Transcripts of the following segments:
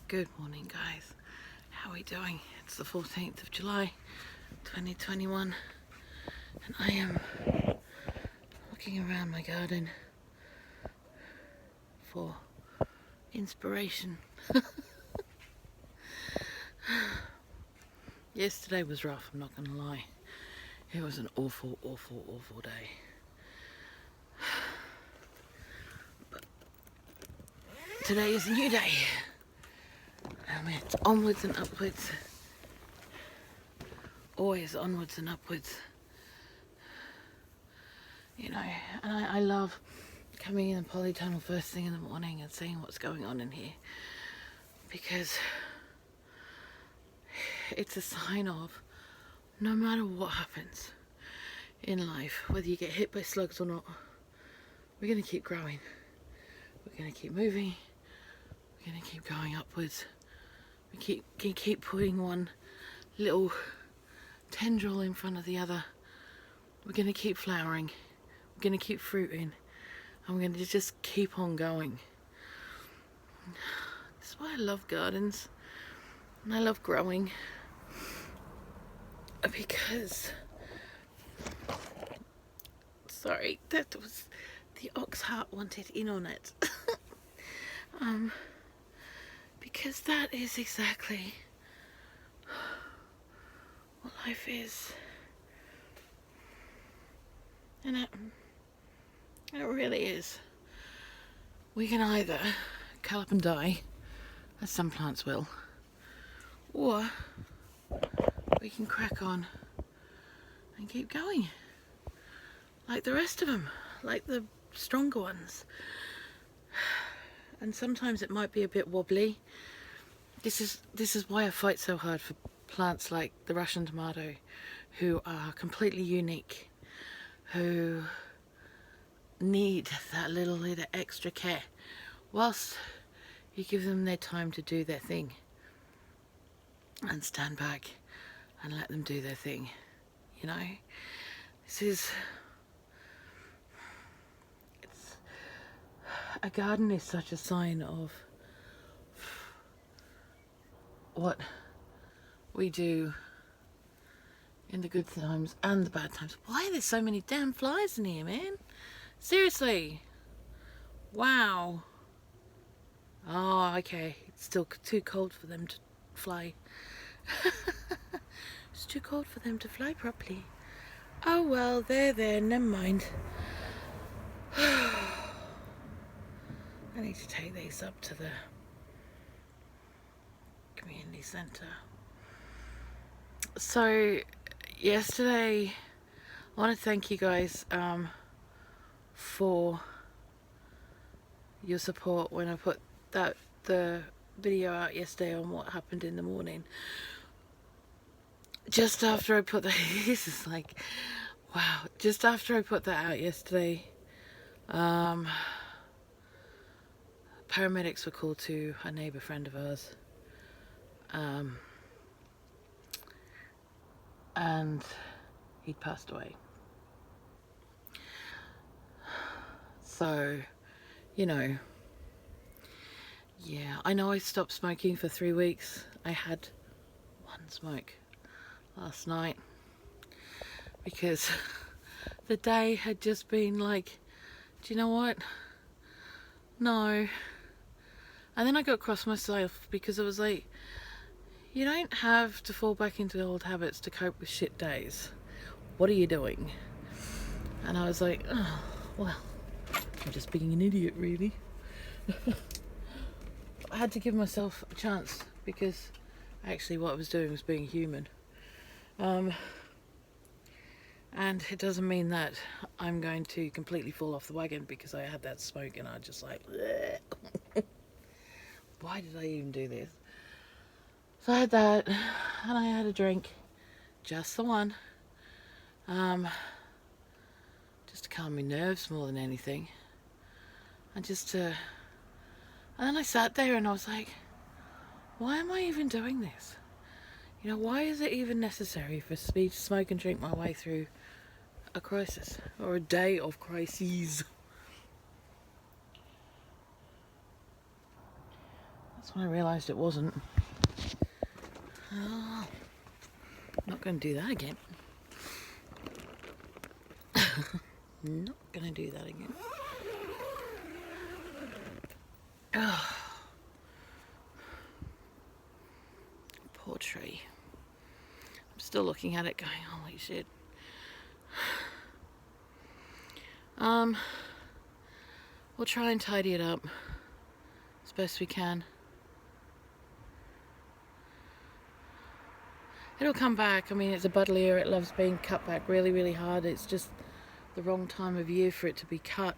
Good morning, guys. How are we doing? It's the 14th of July 2021 and I am looking around my garden for inspiration. Yesterday was rough, I'm not gonna lie. It was an awful day. But today is a new day. It's onwards and upwards. Always onwards and upwards. You know, and I love coming in the polytunnel first thing in the morning and seeing what's going on in here, because it's a sign of no matter what happens in life, whether you get hit by slugs or not, we're going to keep growing. We're going to keep moving. We're going to keep going upwards. We can keep putting one little tendril in front of the other. We're going to keep flowering. We're going to keep fruiting. And we're going to just keep on going. That's why I love gardens. And I love growing. Because... Sorry, that was... The ox heart wanted in on it. Because that is exactly what life is. And it really is. We can either curl up and die, as some plants will, or we can crack on and keep going, like the rest of them, like the stronger ones. And sometimes it might be a bit wobbly. This is why I fight so hard for plants like the Russian tomato, who are completely unique, who need that little bit of extra care, whilst you give them their time to do their thing and stand back and let them do their thing. You know, a garden is such a sign of what we do in the good times and the bad times. Why are there so many damn flies in here, man? Seriously. Wow. Oh, okay. It's still too cold for them to fly. It's too cold for them to fly properly. Oh well, they're there, never mind. I need to take these up to the community centre. So yesterday, I want to thank you guys for your support when I put the video out yesterday on what happened in the morning. Just after I put that, this is like, wow. Just after I put that out yesterday, paramedics were called to a neighbour friend of ours, and he'd passed away. So, you know, yeah, I know I stopped smoking for 3 weeks. I had one smoke last night because the day had just been like, do you know what? No. And then I got cross myself because I was like, you don't have to fall back into old habits to cope with shit days. What are you doing? And I was like, oh, well, I'm just being an idiot, really. I had to give myself a chance because actually what I was doing was being human. And it doesn't mean that I'm going to completely fall off the wagon because I had that smoke and I just like, why did I even do this? So I had that and I had a drink, just the one, just to calm my nerves more than anything, and and then I sat there and I was like, why am I even doing this? You know, why is it even necessary for me to smoke and drink my way through a crisis or a day of crises? That's when I realised it wasn't. Oh, not going to do that again. Not going to do that again. Oh, poor tree. I'm still looking at it going, holy shit. We'll try and tidy it up as best we can. It'll come back. I mean, it's a buddleia. It loves being cut back really, really hard. It's just the wrong time of year for it to be cut.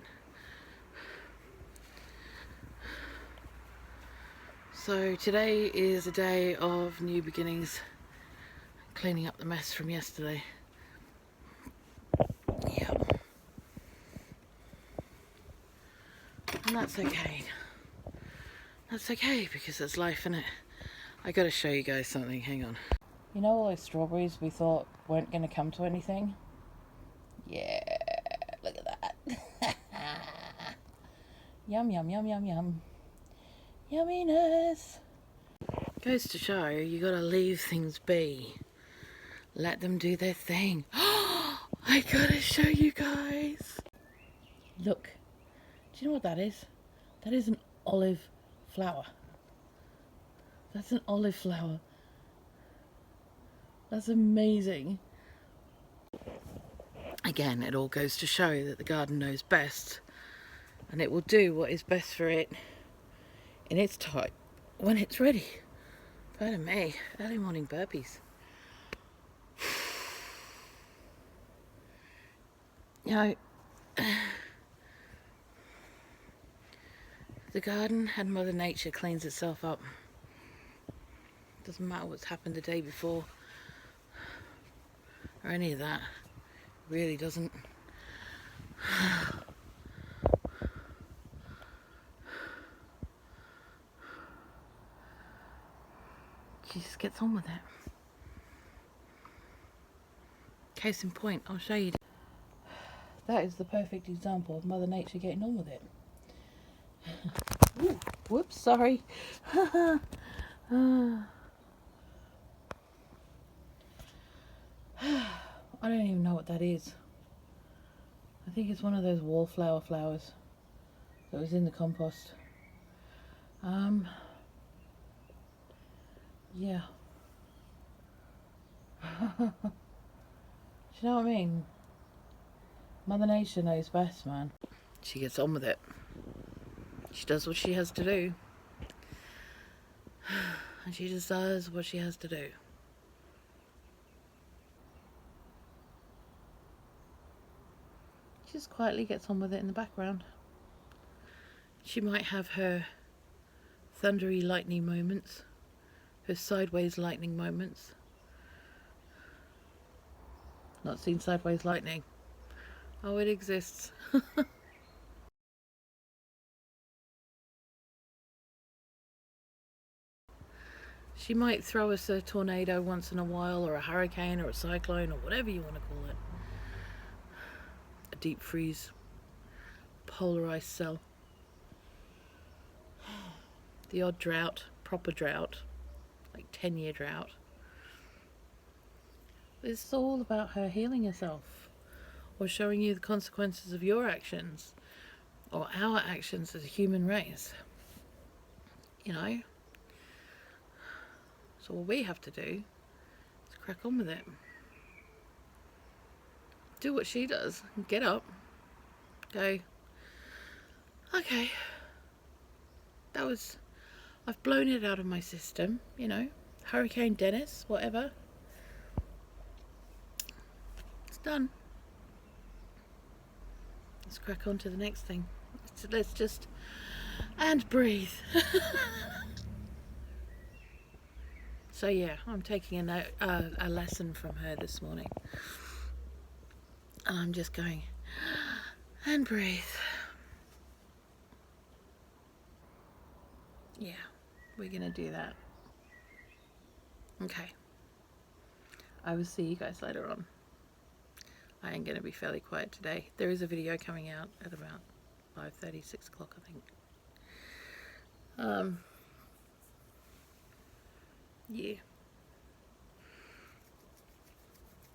So today is a day of new beginnings, cleaning up the mess from yesterday. Yeah. And that's okay. That's okay because it's life, innit? I gotta show you guys something, hang on. You know all those strawberries we thought weren't gonna come to anything? Yeah, look at that. Yum, yum, yum, yum, yum. Yumminess. Goes to show you gotta leave things be. Let them do their thing. I gotta show you guys. Look. Do you know what that is? That is an olive flower. That's an olive flower. That's amazing. Again, it all goes to show that the garden knows best, and it will do what is best for it in its time when it's ready. Pardon me, early morning burpees. You know, the garden and Mother Nature cleans itself up. Doesn't matter what's happened the day before or any of that. It really doesn't. She just gets on with it. Case in point, I'll show you. That is the perfect example of Mother Nature getting on with it. Ooh, whoops, sorry. I don't even know what that is. I think it's one of those wallflower flowers that was in the compost. Yeah. Do you know what I mean? Mother Nature knows best, man. She gets on with it. She does what she has to do. And she just does what she has to do. She just quietly gets on with it in the background. She might have her thundery lightning moments, her sideways lightning moments. Not seen sideways lightning? Oh, it exists. She might throw us a tornado once in a while, or a hurricane, or a cyclone, or whatever you want to call it. A deep freeze, polarized cell. The odd drought, proper drought, like 10-year drought. It's all about her healing herself, or showing you the consequences of your actions, or our actions as a human race. You know? So all we have to do is crack on with it. Do what she does. Get up. Go, okay, I've blown it out of my system, you know. Hurricane Dennis, whatever. It's done. Let's crack on to the next thing. Let's just... and breathe. So yeah, I'm taking a lesson from her this morning. And I'm just going, and breathe. Yeah, we're gonna do that. Okay. I will see you guys later on. I am gonna be fairly quiet today. There is a video coming out at about 5:30, 6 o'clock, I think. Yeah.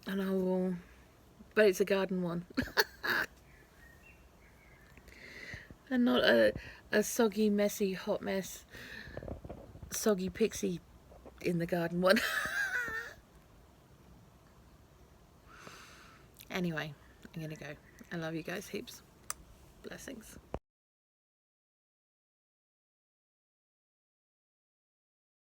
And I will, but it's a garden one. And not a soggy, messy, hot mess, soggy pixie in the garden one. Anyway, I'm gonna go. I love you guys heaps. Blessings.